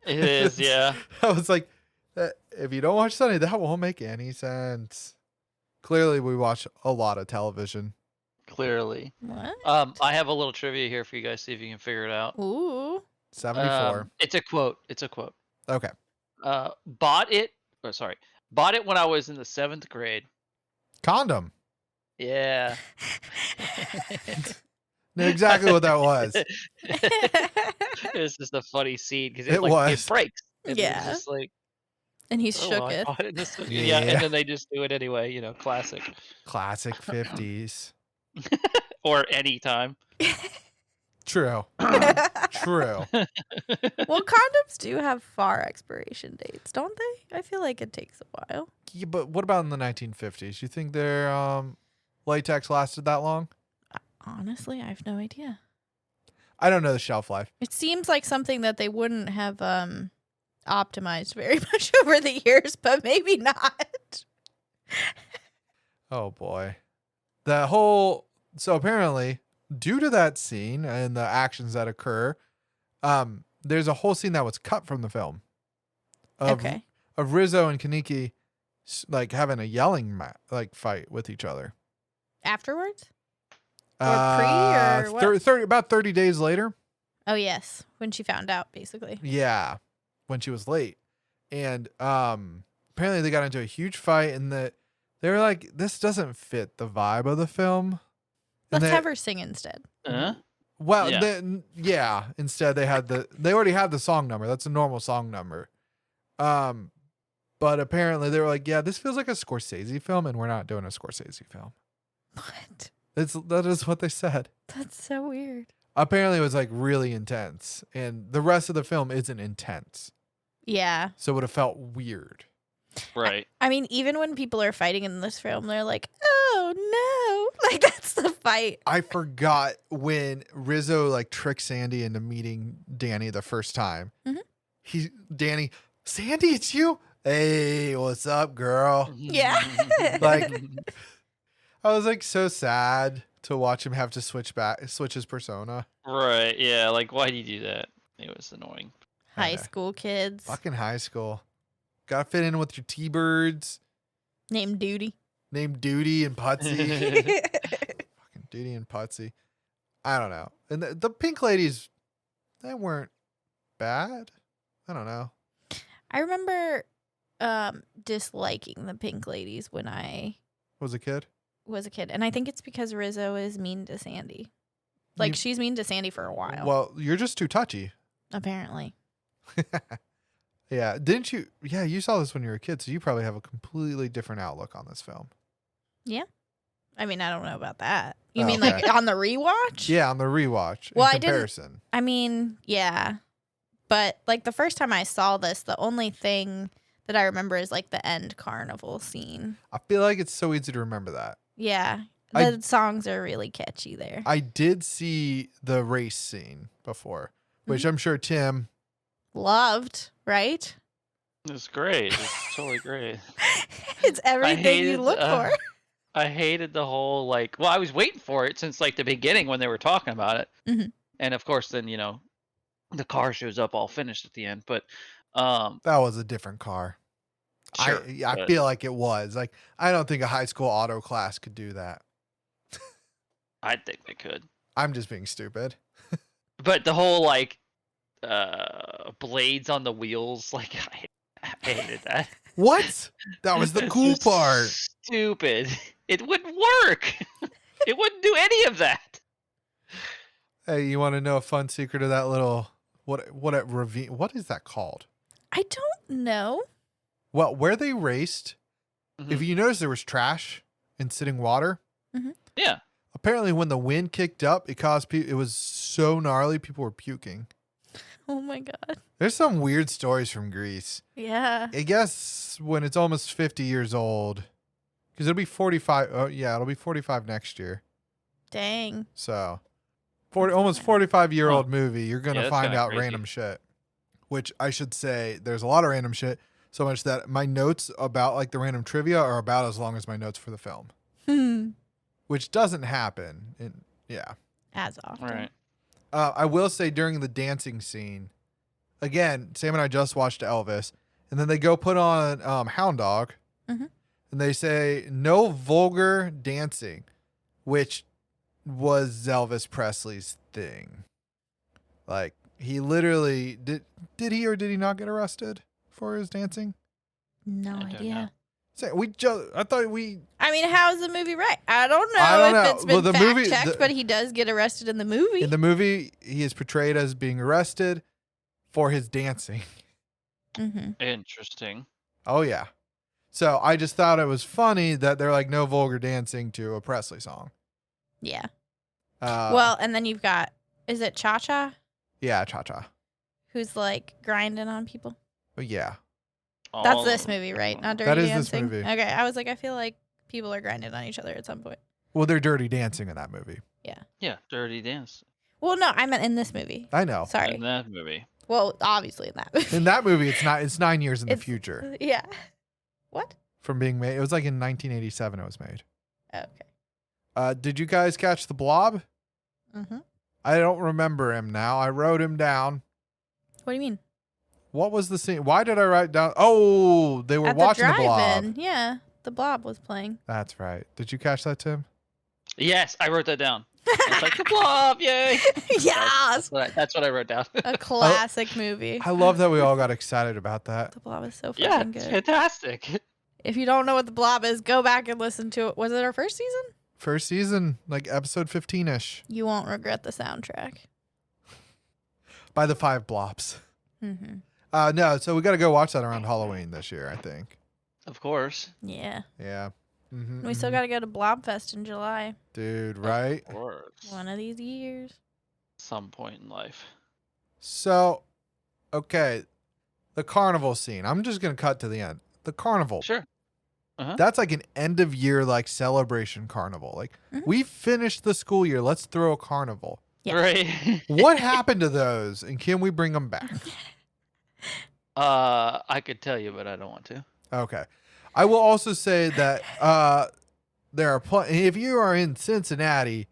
It is, yeah. I was like, if you don't watch Sunny, that won't make any sense. Clearly, we watch a lot of television. Clearly. What? I have a little trivia here for you guys. See if you can figure it out. Ooh. 74. It's a quote. It's a quote. Okay. Bought it. Oh, sorry. Bought it when I was in the 7th grade. Condom. Yeah. Knew exactly what that was. It's just a funny scene because It like it was. breaks. And it's Yeah. just like, And he's oh, I shooketh. bought it. Yeah, Yeah. and then they just do it anyway. Classic. Classic 50s. Or anytime. True. True. Well, condoms do have far expiration dates, don't they? I feel like it takes a while. Yeah, but what about in the 1950s? You think their latex lasted that long? Honestly, I have no idea. I don't know the shelf life. It seems like something that they wouldn't have optimized very much over the years, but maybe not. Oh boy. So apparently, due to that scene and the actions that occur, there's a whole scene that was cut from the film. Of Rizzo and Kaneki like having a yelling fight with each other. Afterwards? Or pre or what? About 30 days later. Oh, yes. When she found out, basically. Yeah. When she was late. And apparently they got into a huge fight and they were like, this doesn't fit the vibe of the film. Let's have her sing instead. Well, yeah. Instead they already had the song number. That's a normal song number. But apparently they were like, yeah, this feels like a Scorsese film and we're not doing a Scorsese film. What? That is what they said. That's so weird. Apparently it was like really intense and the rest of the film isn't intense. Yeah. So it would have felt weird. Right. I mean, even when people are fighting in this film, they're like, oh no. Like, that's the fight. I forgot when Rizzo like tricked Sandy into meeting Danny the first time. Danny, Sandy, it's you? Hey, what's up, girl? Yeah. Like, I was like so sad to watch him have to switch his persona. Right. Yeah. Like, why do you do that? It was annoying. High school kids. Fucking high school. Gotta fit in with your T-birds. Named Duty. Named Duty and Putsy. Fucking Duty and Putsy. I don't know. And the pink ladies, they weren't bad. I don't know. I remember disliking the pink ladies when I was a kid. And I think it's because Rizzo is mean to Sandy. Like, she's mean to Sandy for a while. Well, you're just too touchy. Apparently. Yeah. Didn't you? Yeah, you saw this when you were a kid, so you probably have a completely different outlook on this film. Yeah. I mean, I don't know about that. You mean like on the rewatch? Yeah, on the rewatch. Well, in comparison. I mean, yeah. But like the first time I saw this, the only thing that I remember is like the end carnival scene. I feel like it's so easy to remember that. Yeah. The songs are really catchy there. I did see the race scene before, which I'm sure Tim loved, right? It's great. It's totally great. It's everything you look for. I hated the whole like. Well, I was waiting for it since like the beginning when they were talking about it, and of course, then the car shows up all finished at the end. But that was a different car. Sure, I feel like it was like I don't think a high school auto class could do that. I think they could. I'm just being stupid. But the whole like blades on the wheels, like I hated that. What? That was the cool part. Stupid. It wouldn't work. It wouldn't do any of that. Hey, you want to know a fun secret of that little what ravine? What is that called? I don't know. Well, where they raced, if you notice, there was trash and sitting water. Yeah. Apparently, when the wind kicked up, it caused it was so gnarly, people were puking. Oh my god. There's some weird stories from Greece. Yeah. I guess when it's almost 50 years old, because it'll be 45. Oh yeah, it'll be 45 next year. Dang. So, almost 45-year-old movie. You're gonna find out crazy. random shit. Which I should say, there's a lot of random shit. So much that my notes about like the random trivia are about as long as my notes for the film. Which doesn't happen. As often. Right. I will say during the dancing scene, again, Sam and I just watched Elvis, and then they go put on Hound Dog, and they say no vulgar dancing, which was Elvis Presley's thing. Like he literally did he or did he not get arrested for his dancing? No I don't idea. know. I thought we. I mean, how's the movie right? I don't know I don't know. if it's been Well, the movie- fact-checked, but he does get arrested in the movie. In the movie, he is portrayed as being arrested for his dancing. Mm-hmm. Interesting. Oh, yeah. So I just thought it was funny that they're like, no vulgar dancing to a Presley song. Yeah. Uh, Well, and then you've got, is it Cha-Cha? yeah, cha-cha. Who's like grinding on people? Oh, yeah. That's this movie, right? Not Dirty That is this Dancing? movie. Okay, I was like, I feel like people are grinding on each other at some point. Well, they're dirty dancing in that movie. Yeah, Dirty Dance. Well, no, I meant in this movie. I know. Sorry. In that movie. Well, obviously in that movie. In that movie, it's 9 years in the It's- future Yeah. What? from being made. It was like in 1987 it was made. Oh, okay. Did you guys catch the Blob? Mm-hmm. I don't remember him now. I wrote him down. What do you mean? What was the scene? Why did I write down? Oh, they were At watching the the Blob. drive-in. Yeah, the Blob was playing. That's right. Did you catch that, Tim? Yes, I wrote that down. It's like the Blob, yay! Yes! That's what I wrote down. A classic movie. I love that we all got excited about that. The Blob is so Yeah, fucking it's good. fantastic. If you don't know what the Blob is, go back and listen to it. Was it our first season? First season, like episode 15-ish, You won't regret the soundtrack. by the 5 Blobs. Mm-hmm. No, so we got to go watch that around Halloween this year, I think. Of course. Yeah. Yeah. Mm-hmm, We still got to go to Blobfest in July. Dude, right? Of course. One of these years. Some point in life. So, okay, the carnival scene. I'm just going to cut to the end. The carnival. Sure. That's like an end of year like celebration carnival. Like Mhm. we finished the school year. Let's throw a carnival. Yeah. Right. What happened to those, and can we bring them back? I could tell you, but I don't want to. Okay. I will also say that there are if you are in Cincinnati,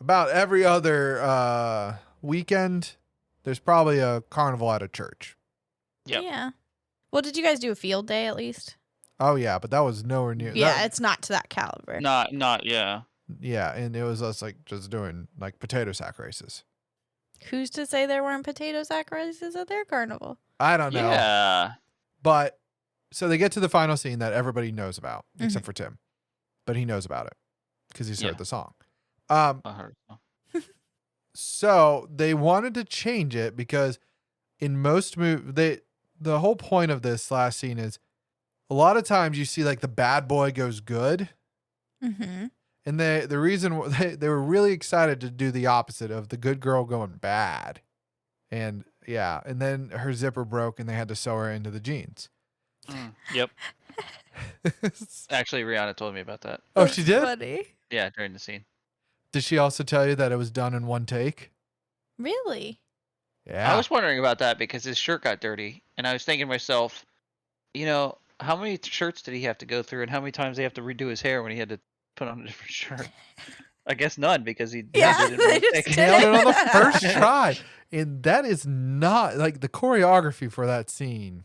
about every other weekend, there's probably a carnival at a church. Yep. Yeah. Well, did you guys do a field day at least? Oh yeah, but that was nowhere near. Yeah, that- it's not to that caliber. Not, yeah. yeah, and it was us like just doing like potato sack races. Who's to say there weren't potato sack races at their carnival? I don't know. Yeah. But so they get to the final scene that everybody knows about, except for Tim, but he knows about it because he's heard Yeah. the song. I heard so. So they wanted to change it because in most the whole point of this last scene is a lot of times you see like the bad boy goes good, Mm-hmm. and the reason they were really excited to do the opposite of the good girl going bad, and yeah, and then her zipper broke and they had to sew her into the jeans. Yep. Actually, Rihanna told me about that. Oh, she did? Funny. Yeah, during the scene. Did she also tell you that it was done in one take? Really? Yeah. I was wondering about that because his shirt got dirty, and I was thinking to myself, how many shirts did he have to go through, and how many times they have to redo his hair when he had to put on a different shirt? I guess none because he Yeah, did it in they one just take. did Nailed it on the it. first try. And that is not like the choreography for that scene.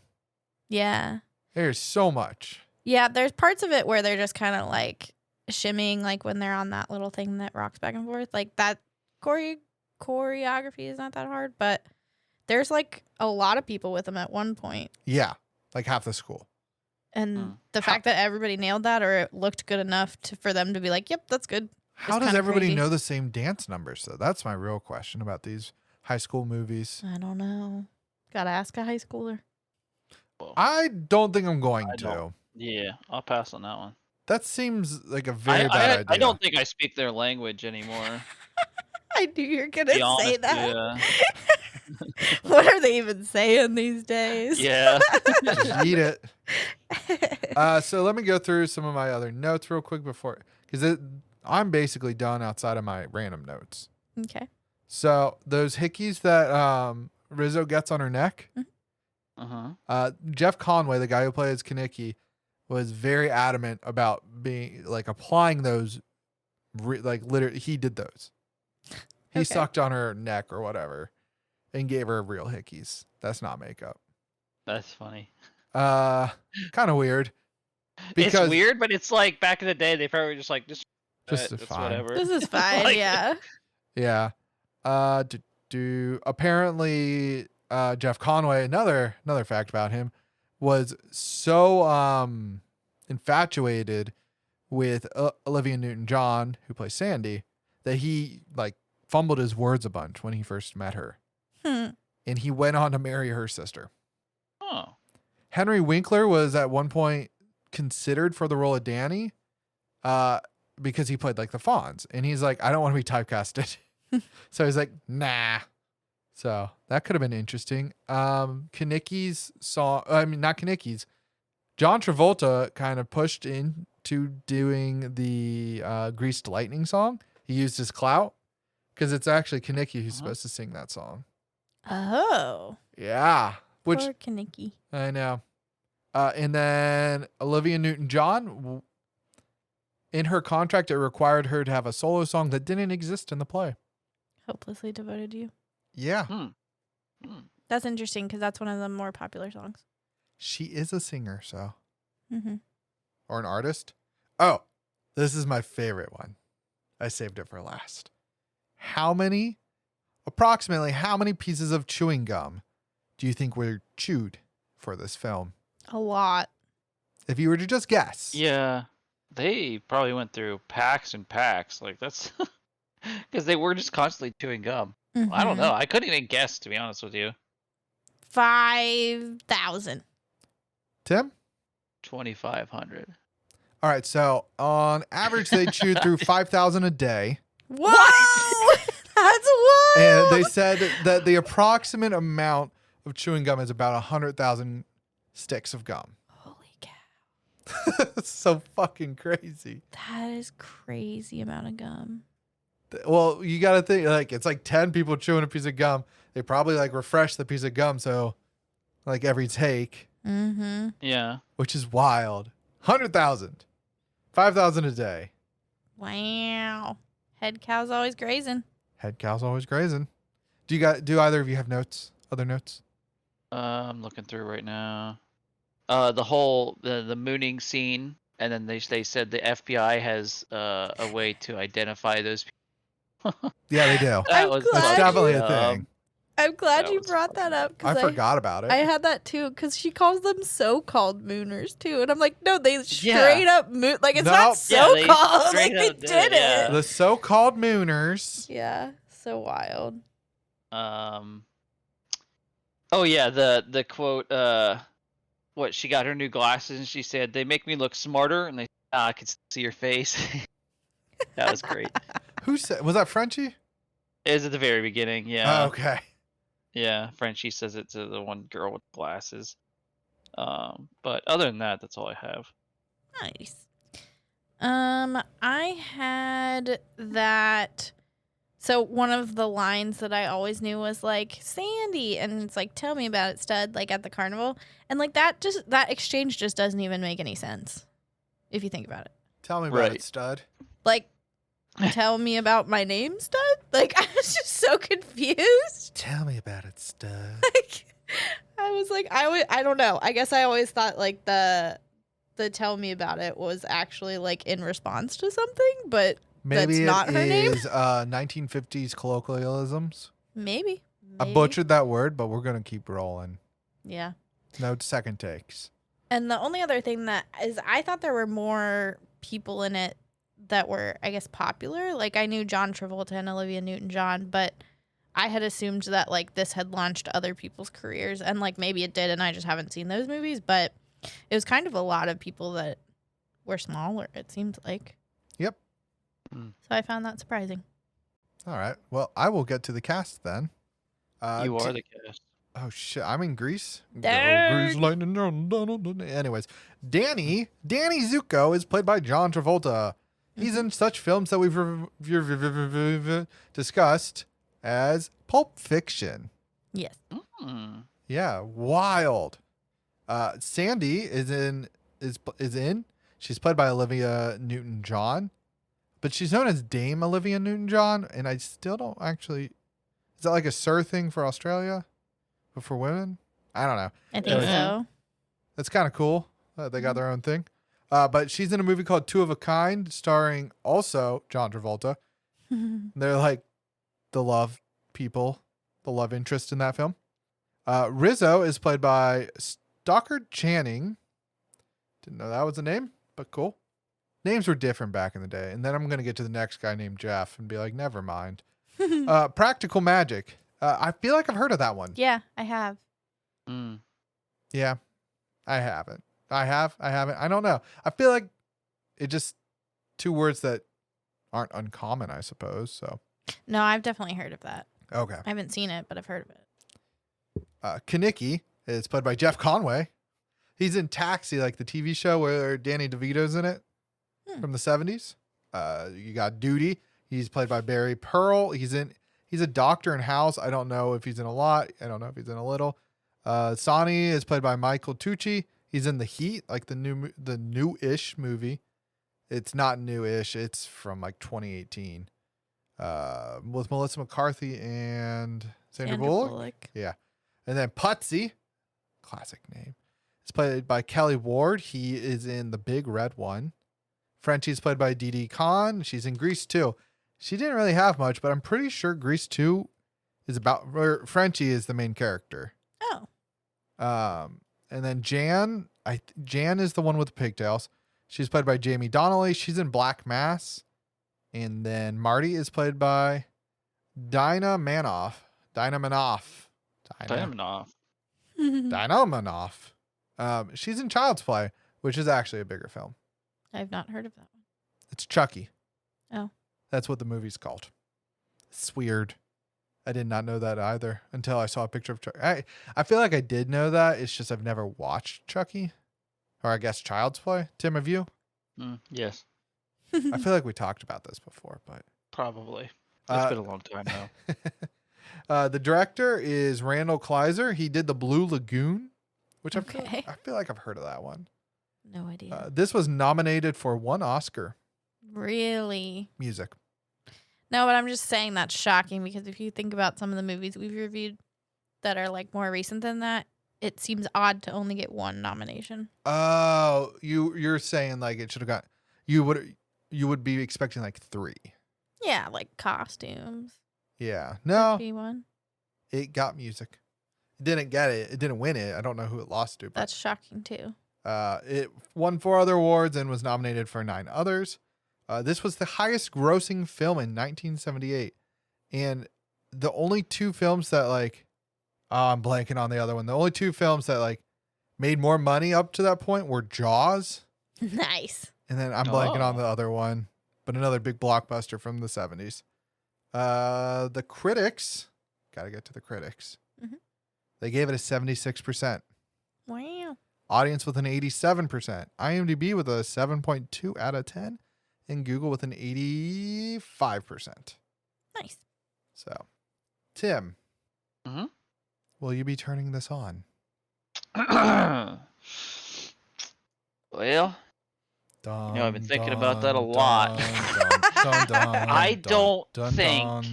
Yeah. There's so much. Yeah, there's parts of it where they're just kind of like shimmying, like when they're on that little thing that rocks back and forth. Like that choreography is not that hard, but there's like a lot of people with them at one point. Yeah. Like half the school. And the fact that everybody nailed that or it looked good enough for them to be like, yep, that's good. How It's does kinda everybody crazy. know the same dance numbers, though? That's my real question about these high school movies. I don't know. Gotta ask a high schooler. I don't think I'm going I to. don't. Yeah, I'll pass on that one. That seems like a very bad idea. I don't think I speak their language anymore. I knew you were to gonna be say honest, that. What are they even saying these days? Yeah. Just eat it. So let me go through some of my other notes real quick before, because I'm basically done outside of my random notes. Okay. So those hickeys that Rizzo gets on her neck, Jeff Conway, the guy who plays Kaneki, was very adamant about being like applying those, literally he did those. He Okay. sucked on her neck or whatever, and gave her real hickeys. That's not makeup. That's funny. Kind of weird. It's weird, but it's like back in the day, they probably just Just it's fine. whatever. This is fine, Like- yeah. Yeah. Apparently Jeff Conway, another fact about him, was so infatuated with Olivia Newton-John, who plays Sandy, that he like fumbled his words a bunch when he first met her. And he went on to marry her sister. Oh. Henry Winkler was at one point considered for the role of Danny because he played like the Fonz. And he's like, I don't want to be typecasted. So he's like, nah. So that could have been interesting. Kanicki's song, I mean, not Kanicki's. John Travolta kind of pushed into doing the Greased Lightning song. He used his clout because it's actually Kanicki who's supposed to sing that song. Oh. Yeah. Which Poor Kanicki. I know. And then Olivia Newton-John, in her contract, it required her to have a solo song that didn't exist in the play. Hopelessly Devoted to You. Yeah. That's interesting because that's one of the more popular songs. She is a singer, so. Mm-hmm. Or an artist. Oh, this is my favorite one. I saved it for last. Approximately how many pieces of chewing gum do you think were chewed for this film? A lot. If you were to just guess. Yeah, they probably went through packs and packs. Like that's because they were just constantly chewing gum. Mm-hmm. I don't know. I couldn't even guess, to be honest with you. 5,000. Tim? 2,500. All right. So on average, they chew through 5,000 a day. Whoa! That's wild. And they said that the approximate amount of chewing gum is about 100,000 sticks of gum. Holy cow. It's so fucking crazy. That is crazy amount of gum. Well, you got to think like it's like 10 people chewing a piece of gum. They probably like refresh the piece of gum. So like every take. Mm-hmm. Yeah. Which is wild. 100,000. 5,000 a day. Wow. Head cow's always grazing. Head cow's always grazing. Do either of you have notes? Other notes? I'm looking through right now. The mooning scene, and then they said the FBI has a way to identify those people. Yeah, they do. I'm That's glad definitely you- a thing. I'm glad That you was brought that up. I 'Cause forgot about it. I had that too because she calls them so-called mooners too, and I'm like, no, they straight up moon. Like it's Nope. not Yeah, they so-called. straight Like they up did did it, yeah. it. The so-called mooners. Yeah, so wild. Oh yeah, the quote. What she got her new glasses, and she said they make me look smarter, and I can see your face. That was great. Who said? Was that Frenchie? It was at the very beginning. Yeah. Oh, okay. Yeah, Frenchie says it to the one girl with glasses. But other than that, that's all I have. Nice. I had that. So one of the lines that I always knew was like Sandy, and it's like, tell me about it, stud, like at the carnival. And like that exchange just doesn't even make any sense if you think about it. Tell me about Right. it, stud. Like, tell me about my name, stud? Like, I was just so confused. Tell me about it, stud. Like, I was like, I don't know. I guess I always thought like the tell me about it was actually like in response to something, but Maybe that's not it her name. is 1950s colloquialisms. Maybe. I butchered that word, but we're gonna keep rolling. Yeah. No second takes. And the only other thing that is, I thought there were more people in it that were, I guess, popular. Like I knew John Travolta and Olivia Newton-John, but I had assumed that like this had launched other people's careers, and like maybe it did, and I just haven't seen those movies. But it was kind of a lot of people that were smaller. It seems like. Yep. So I found that surprising. All right. Well, I will get to the cast then. You are the cast. Oh shit! I'm in Greece. Go, Dang. Grease lightning. Anyways, Danny Zuko is played by John Travolta. He's in such films that we've discussed as Pulp Fiction. Yes. Hmm. Yeah, wild. Sandy is in. She's played by Olivia Newton-John, but she's known as Dame Olivia Newton-John, and I still don't actually. Is that like a Sir thing for Australia, but for women? I don't know. I think so. That's kind of cool. They got their own thing. But she's in a movie called Two of a Kind, starring also John Travolta. They're like the love people, the love interest in that film. Rizzo is played by Stockard Channing. Didn't know that was a name, but cool. Names were different back in the day. And then I'm going to get to the next guy named Jeff and be like, never mind. Practical Magic. I feel like I've heard of that one. Yeah, I have. Yeah, I haven't. I haven't. I don't know. I feel like it just 2 words that aren't uncommon, I suppose. So. No, I've definitely heard of that. Okay. I haven't seen it, but I've heard of it. Kaneki is played by Jeff Conway. He's in Taxi, like the TV show where Danny DeVito's in it from the 70s. You got Duty. He's played by Barry Pearl. He's a doctor in House. I don't know if he's in a lot. I don't know if he's in a little. Sonny is played by Michael Tucci. He's in The Heat, like the new-ish movie. It's not new-ish. It's from like 2018. With Melissa McCarthy and Sandra Bullock. Yeah. And then Putsy, classic name. It's played by Kelly Ward. He is in The Big Red One. Frenchie's played by Dee Dee Khan. She's in Grease 2. She didn't really have much, but I'm pretty sure Grease 2 is about where Frenchie is the main character. Oh. And then Jan is the one with the pigtails. She's played by Jamie Donnelly. She's in Black Mass. And then Marty is played by Dinah Manoff. She's in Child's Play, which is actually a bigger film. I've not heard of that one. It's Chucky. Oh. That's what the movie's called. It's weird. I did not know that either until I saw a picture of Chucky. I feel like I did know that. It's just I've never watched Chucky. Or I guess Child's Play. Tim, have you? Yes. I feel like we talked about this before, but... Probably. It's been a long time now. The director is Randall Kleiser. He did The Blue Lagoon, which I feel like I've heard of that one. No idea. This was nominated for 1 Oscar. Really? Music. No, but I'm just saying that's shocking because if you think about some of the movies we've reviewed that are like more recent than that, it seems odd to only get 1 nomination. Oh, you're saying like it should have got you would be expecting like 3. Yeah, like costumes. Yeah. No. Be one. It got music. It didn't get it. It didn't win it. I don't know who it lost to. But, that's shocking too. It won 4 other awards and was nominated for 9 others. This was the highest grossing film in 1978. And the only 2 films that like, I'm blanking on the other one. The only 2 films that like made more money up to that point were Jaws. Nice. And then I'm blanking on the other one, but another big blockbuster from the 70s. The critics, got to get to the critics. Mm-hmm. They gave it a 76%. Wow. Audience with an 87%. IMDb with a 7.2 out of 10. And Google with an 85%. Nice. So, Tim, will you be turning this on? Well, I've been thinking about that a lot. I don't think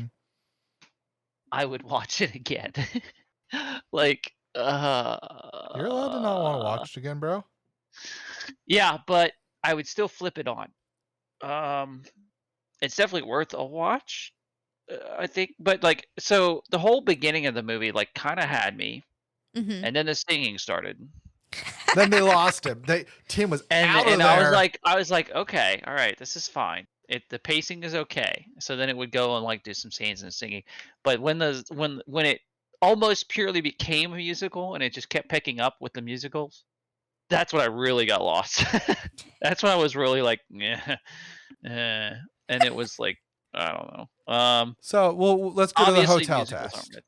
I would watch it again. Like, you're allowed to not want to watch it again, bro. Yeah, but I would still flip it on. It's definitely worth a watch, I think. But like, so the whole beginning of the movie like kind of had me, and then the singing started. Then they lost him. Tim was out of there. I was like, okay, all right, this is fine. The pacing is okay. So then it would go and like do some scenes and singing. But when it almost purely became a musical and it just kept picking up with the musicals, that's when I really got lost. That's when I was really like, and it was like, I don't know. So, well, let's go to the hotel test.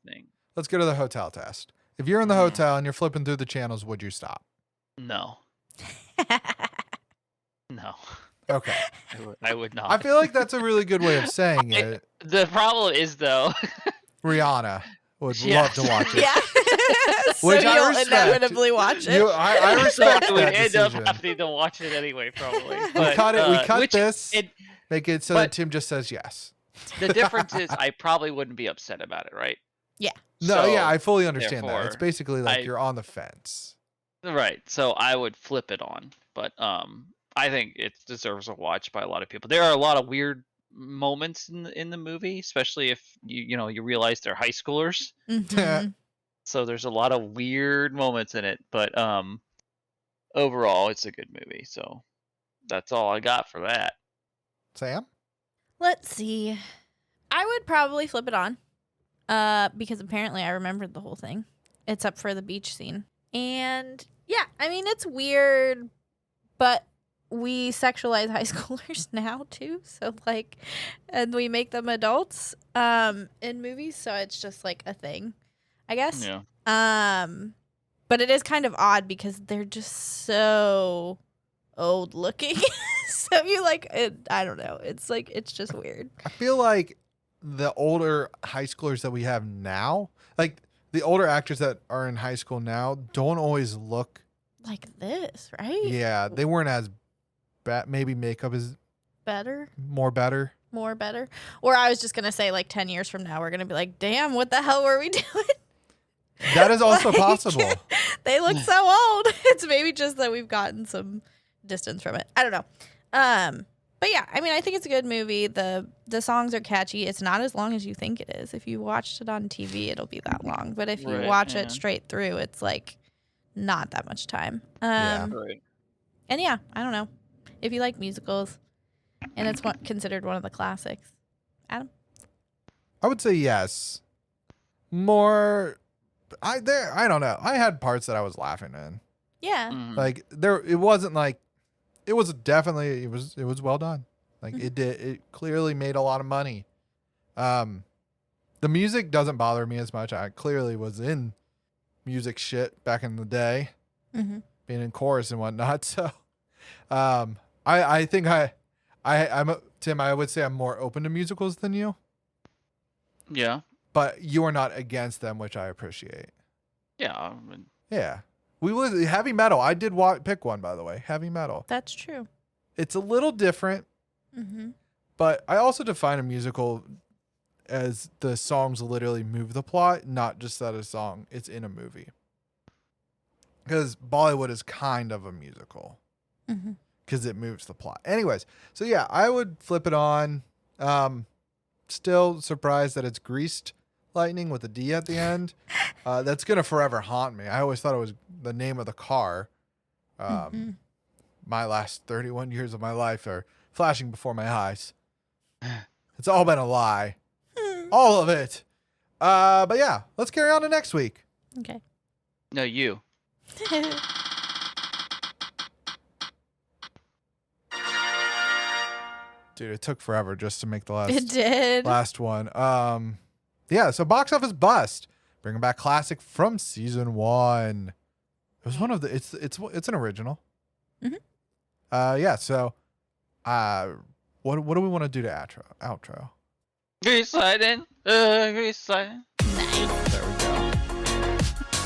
Let's go to the hotel test. If you're in the hotel and you're flipping through the channels, would you stop? No. No. Okay. I would not. I feel like that's a really good way of saying it. The problem is, though, Rihanna would love to watch it. Yeah. Which so I respect. You'll inevitably watch it. I respect that would decision. end up having to watch it anyway, probably. We cut this. Make it so that Tim just says yes. The difference is I probably wouldn't be upset about it, right? Yeah. No, yeah, I fully understand that. It's basically like you're on the fence. Right. So I would flip it on. But I think it deserves a watch by a lot of people. There are a lot of weird moments in the movie, especially if you realize they're high schoolers. Mm-hmm. So there's a lot of weird moments in it, but overall it's a good movie. So that's all I got for that. Sam? Let's see. I would probably flip it on. Because apparently I remembered the whole thing. Except for the beach scene. And yeah, I mean it's weird, but we sexualize high schoolers now too. So like, and we make them adults in movies, so it's just like a thing, I guess. Yeah. But it is kind of odd because they're just so old looking. So you like it, I don't know. It's like it's just weird. I feel like the older high schoolers that we have now, like the older actors that are in high school now, don't always look Like this, right? Yeah, they weren't as bad. Maybe makeup is Better. more better. More better. Or I was just going to say like 10 years from now, we're going to be like, damn, what the hell were we doing? That is also Like, possible. They look so old. It's maybe just that we've gotten some distance from it. I don't know. But yeah, I mean, I think it's a good movie. The songs are catchy. It's not as long as you think it is. If you watched it on TV, it'll be that long. But if you Right, watch yeah. it straight through, it's like not that much time. Yeah. Right. And yeah, I don't know. If you like musicals, and it's considered one of the classics. Adam? I would say yes. More. I don't know. I had parts that I was laughing in. Yeah. Mhm. Like it wasn't like. It was definitely it was well done. Like it clearly made a lot of money. The music doesn't bother me as much. I clearly was in music shit back in the day, Mm-hmm. being in chorus and whatnot. So, I think Tim. I would say I'm more open to musicals than you, Yeah. but you are not against them, which I appreciate. Yeah. I mean, Yeah, we would heavy metal. I did pick one, by the way. Heavy metal. That's true. It's a little different, Mm-hmm. but I also define a musical as the songs literally move the plot, not just that a song it's in a movie. Because Bollywood is kind of a musical Mm-hmm. because it moves the plot. Anyways, so yeah, I would flip it on. Still surprised that it's Greased Lightning with a D at the end. That's gonna forever haunt me. I always thought it was the name of the car. Mm-hmm. My last 31 years of my life are flashing before my eyes. It's all been a lie. All of it. But yeah, let's carry on to next week. Okay. no, you. Dude, it took forever just to make the It did. last one. Yeah, so box office bust. Bringing back classic from season 1. It was one of the it's an original. Mhm. Yeah, so what do we want to do to outro? Grease lightning. Grease lightning. Nice. There we go.